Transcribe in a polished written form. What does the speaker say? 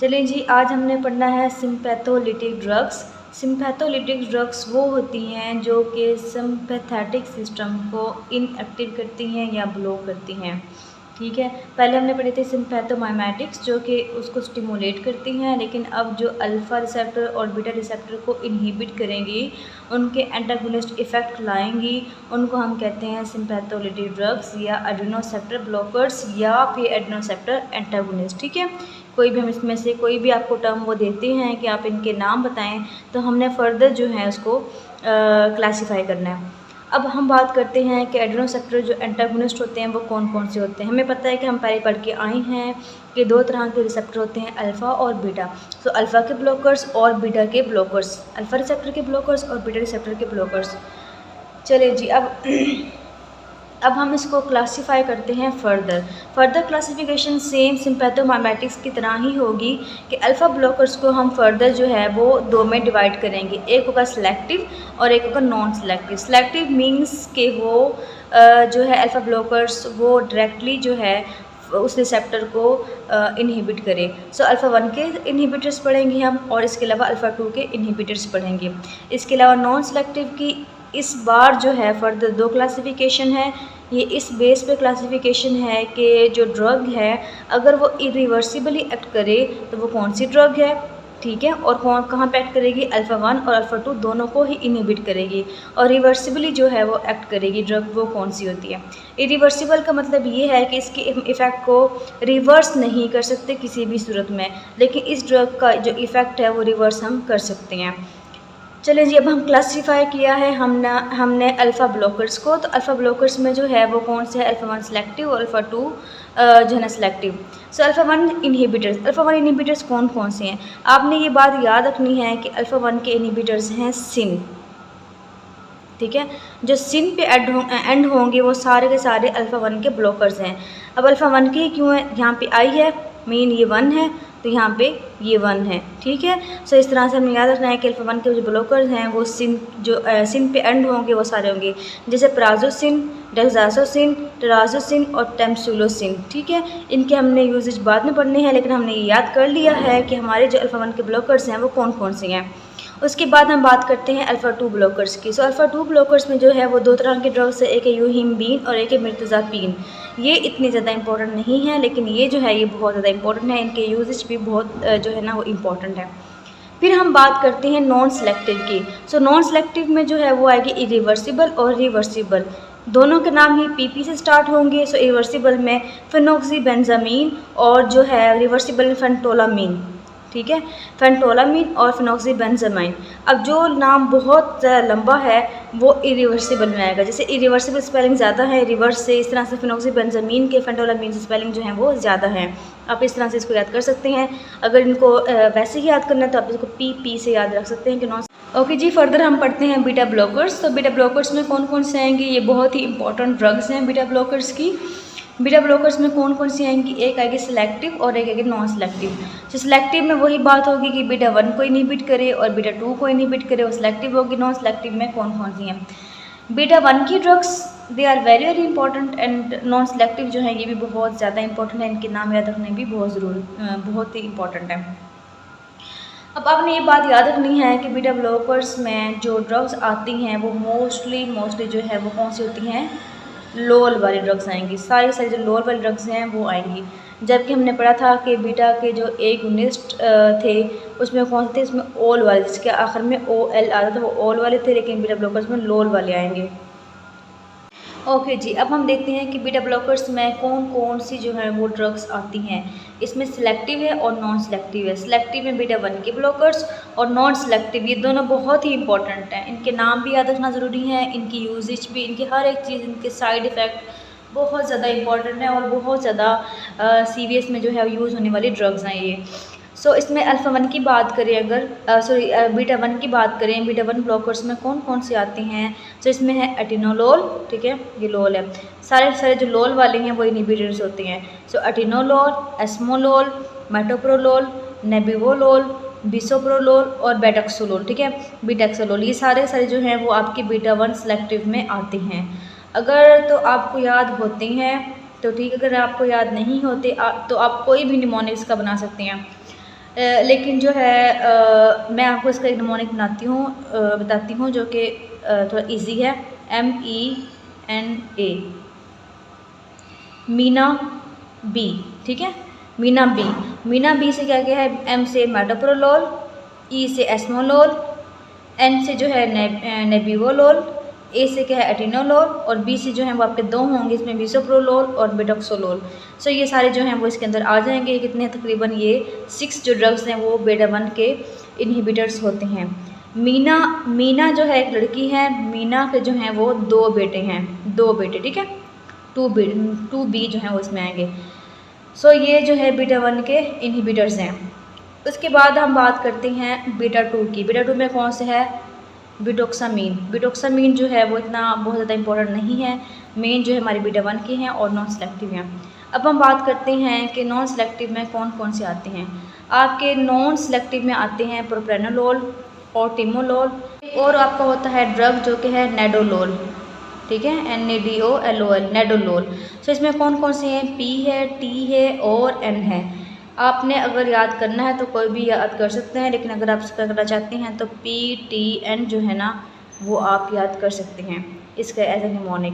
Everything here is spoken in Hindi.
चलिए जी, आज हमने पढ़ना है सिम्पैथोलिटिक ड्रग्स। सिम्पैथोलिटिक ड्रग्स वो होती हैं जो कि सिम्पैथेटिक सिस्टम को इनएक्टिव करती हैं या ब्लॉक करती हैं। ठीक है, पहले हमने पढ़े थे सिम्पैथोमाइमेटिक्स जो कि उसको स्टिमुलेट करती हैं, लेकिन अब जो अल्फ़ा रिसेप्टर और बीटा रिसेप्टर को इनहिबिट करेंगी, उनके एंटागोनिस्ट इफ़ेक्ट लाएंगी, उनको हम कहते हैं सिम्पैथोलिटिक ड्रग्स या एड्रेनोसेप्टर ब्लॉकर्स या फिर एड्रेनोसेप्टर एंटागोनिस्ट। ठीक है, कोई भी हम इसमें से कोई भी आपको टर्म वो देते हैं कि आप इनके नाम बताएं, तो हमने फर्दर जो है उसको क्लासीफाई करना है। अब हम बात करते हैं कि एड्रेनोसेप्टर जो एंटागोनिस्ट होते हैं वो कौन कौन से होते हैं। हमें पता है कि हम पहले पढ़ के आए हैं कि दो तरह के रिसेप्टर होते हैं, अल्फ़ा और बीटा। तो अल्फ़ा के ब्लॉकर्स और बीटा के ब्लॉकर्स, अल्फ़ा रिसेप्टर के ब्लॉकर्स और बीटा रिसेप्टर के ब्लॉकर्स। चलिए जी, अब हम इसको क्लासीफाई करते हैं फर्दर क्लासिफिकेशन सेम सिम्पैथोमाइमेटिक्स की तरह ही होगी कि अल्फ़ा ब्लॉकर्स को हम फर्दर जो है वो दो में डिवाइड करेंगे, एक होगा सिलेक्टिव और एक होगा नॉन सिलेक्टिव। सिलेक्टिव मींस कि वो जो है अल्फ़ा ब्लॉकर्स वो डायरेक्टली जो है उस रिसेप्टर को इनहिबिट करे। सो अल्फ़ा 1 के इनहिबिटर्स पढ़ेंगे हम, और इसके अलावा अल्फ़ा 2 के इनहिबिटर्स पढ़ेंगे। इसके अलावा नॉन सेलेक्टिव की इस बार जो है फर्दर दो क्लासिफिकेशन है। ये इस बेस पे क्लासिफिकेशन है कि जो ड्रग है अगर वो इरिवर्सिबली एक्ट करे तो वो कौन सी ड्रग है, ठीक है, और कौन कहाँ पे एक्ट करेगी, अल्फ़ा 1 और अल्फ़ा 2 दोनों को ही इनहिबिट करेगी, और रिवर्सिबली जो है वो एक्ट करेगी ड्रग, वो कौन सी होती है। इरिवर्सिबल का मतलब ये है कि इसके इफ़ेक्ट को रिवर्स नहीं कर सकते किसी भी सूरत में, लेकिन इस ड्रग का जो इफ़ेक्ट है वो रिवर्स हम कर सकते हैं। चलिए जी, अब हम क्लासीफाई किया है हमने अल्फ़ा ब्लॉकर्स को। तो अल्फ़ा ब्लॉकर्स में जो है वो कौन से है, अल्फ़ा 1 सेलेक्टिव और अल्फ़ा 2 जो है ना सेलेक्टिव। सो अल्फ़ा 1 इनहिबिटर्स कौन कौन से हैं, आपने ये बात याद रखनी है कि अल्फ़ा 1 के इनहिबिटर्स हैं सिन। ठीक है, जो सिन पे एंड होंगे वो सारे के सारे अल्फ़ा 1 के ब्लॉकर्स हैं। अब अल्फ़ा 1 के क्यों है, यहाँ पे आई है, मीन ये 1 है, तो यहाँ पे ये 1 है। ठीक है, सो इस तरह से हमें याद रखना है कि अल्फ़ा 1 के जो ब्लॉकर्स हैं वो सिन पे एंड होंगे वो सारे होंगे, जैसे प्राजोसिन, डेक्सासोसिन, टेराजोसिन और टेम्सुलोसिन। ठीक है, इनके हमने यूजेज बाद में पढ़ने हैं, लेकिन हमने ये याद कर लिया है कि हमारे जो अल्फ़ा 1 के ब्लॉकर्स हैं वो कौन कौन से हैं। उसके बाद हम बात करते हैं अल्फ़ा 2 ब्लॉकर्स की। सो अल्फ़ा 2 ब्लॉकर्स में जो है वो दो तरह के ड्रग्स है, एक है यूहिम्बीन और एक है मिर्तज़ापीन। ये इतनी ज़्यादा इंपॉर्टेंट नहीं है, लेकिन ये जो है ये बहुत ज़्यादा इंपॉर्टेंट है, इनके यूजेज भी बहुत जो है ना वो इम्पॉर्टेंट है। फिर हम बात करते हैं नॉन सेलेक्टिव की। सो नॉन सेलेक्टिव में जो है वो आएगी इरिवर्सिबल और रिवर्सिबल, दोनों के नाम ही पीपी से स्टार्ट होंगे। सो इरिवर्सिबल में फेनोक्सीबेंजामीन और जो है रिवर्सिबल में फेंटोलामीन। ठीक है, फेंटोलामीन और फेनोक्सीबेंजामाइन। अब जो नाम बहुत लंबा है वो इरिवर्सिबल में आएगा, जैसे इरिवर्सिबल स्पेलिंग ज़्यादा है रिवर्स से, इस तरह से फेनोक्सीबेंजामीन के फेंटोलामीन से स्पेलिंग जो है वो ज़्यादा है। आप इस तरह से इसको याद कर सकते हैं। अगर इनको वैसे ही याद करना है तो आप इसको पी से याद रख सकते हैं कि नॉन। ओके जी, फर्दर हम पढ़ते हैं बीटा ब्लॉकर्स। तो बीटा ब्लॉकर्स में कौन कौन से आएंगे, ये बहुत ही इंपॉर्टेंट ड्रग्स हैं बीटा ब्लॉकर्स की। बीटा ब्लॉकर्स में कौन कौन सी आएंगी, एक आएगी सिलेक्टिव और एक आएगी नॉन सिलेक्टिव। तो सिलेक्टिव में वही बात होगी कि बीटा 1 को इनहिबिट करे और बीटा 2 को इनहिबिट करे, और सिलेक्टिव होगी। नॉन सिलेक्टिव में कौन कौन सी हैं, बीटा 1 की drugs they are very very important, and non selective जो है ये भी बहुत ज़्यादा इंपॉर्टेंट है, इनके नाम याद रखने भी बहुत ही इंपॉर्टेंट है। अब आपने ये बात याद रखनी है कि बीटा ब्लॉकर्स में जो ड्रग्स आती हैं वो मोस्टली जो है वो कौन सी होती हैं, लोअर वाली ड्रग्स आएंगी, सारी जो लोअर वाली ड्रग्स हैं वो आएंगी। जबकि हमने पढ़ा था कि बीटा के जो एगोनिस्ट थे उसमें कौन से थे, इसमें ओल वाले, जिसके आखिर में OL आता था वो ओल वाले थे, लेकिन बीटा ब्लॉकर्स में लोअर वाले आएंगे। ओके जी, अब हम देखते हैं कि बीटा ब्लॉकर्स में कौन कौन सी जो है वो ड्रग्स आती हैं। इसमें सिलेक्टिव है और नॉन सिलेक्टिव है। सिलेक्टिव में बीटा 1 के ब्लॉकर्स और नॉन सिलेक्टिव, ये दोनों बहुत ही इंपॉर्टेंट हैं, इनके नाम भी याद रखना ज़रूरी है, इनकी यूजेज भी, इनकी हर एक चीज़, इनके साइड इफ़ेक्ट बहुत ज़्यादा इंपॉर्टेंट है और बहुत ज़्यादा सीरियस में जो है यूज़ होने वाली ड्रग्स हैं ये। सो इसमें अल्फ़ा 1 की बात करें अगर बीटा 1 की बात करें, बीटा 1 ब्लॉकर्स में कौन कौन से आते हैं। तो इसमें है एटिनोलोल, ठीक है, ये लोल है, सारे जो लोल वाले हैं वो इनहिबिटर्स होते हैं। So atenolol, esmolol, metoprolol, nebivolol, bisoprolol और बेटाक्सोलोल। ठीक है, बीटाक्सोलोल, ये सारे जो हैं वो आपके बीटा 1 सेलेक्टिव में आते हैं। अगर तो आपको याद होते हैं तो ठीक, अगर आपको याद नहीं होते तो आप कोई भी निमोनिक्स का बना सकते हैं। लेकिन जो है मैं आपको इसका एक निमोनिक बताती हूँ जो कि थोड़ा इजी है। MENA, मीना बी, ठीक है, मीना बी। मीना बी से क्या क्या है, M से मेटोप्रोलोल, E से एस्मोलोल, N से जो है नेबिवोलोल, A से क्या है एटिनोलोल, और B से जो है वो आपके दो होंगे इसमें, बिसोप्रोलोल और बिटोक्सोलोल। सो ये सारे जो हैं वो इसके अंदर आ जाएंगे। कितने तकरीबन ये 6 जो ड्रग्स हैं वो बीटा 1 के इनहिबिटर्स होते हैं। मीना जो है एक लड़की है, मीना के जो हैं वो 2 बेटे हैं, 2 बेटे, ठीक है, 2B जो हैं वो इसमें आएंगे। सो ये जो है बीटा 1 के इनहिबिटर्स हैं। उसके बाद हम बात करते हैं बीटा 2 की। बीटा 2 में कौन से है, बिटोक्सामीन। बिटोक्सामीन जो है वो इतना बहुत ज़्यादा इंपॉर्टेंट नहीं है, मेन जो है हमारी बीटा 1 की हैं और नॉन सेलेक्टिव हैं। अब हम बात करते हैं कि नॉन सेलेक्टिव में कौन कौन से आते हैं। आपके नॉन सेलेक्टिव में आते हैं प्रोप्रेनोलोल और टिमोलोल, और आपका होता है ड्रग जो कि है नेडोलोल, ठीक है, NADOLOL, नेडोलोल। सो इसमें कौन कौन से हैं, P है, T है और N है। आपने अगर याद करना है तो कोई भी याद कर सकते हैं, लेकिन अगर आप करना चाहते हैं तो PTN जो है ना वो आप याद कर सकते हैं इसका एज ए निमोनिक।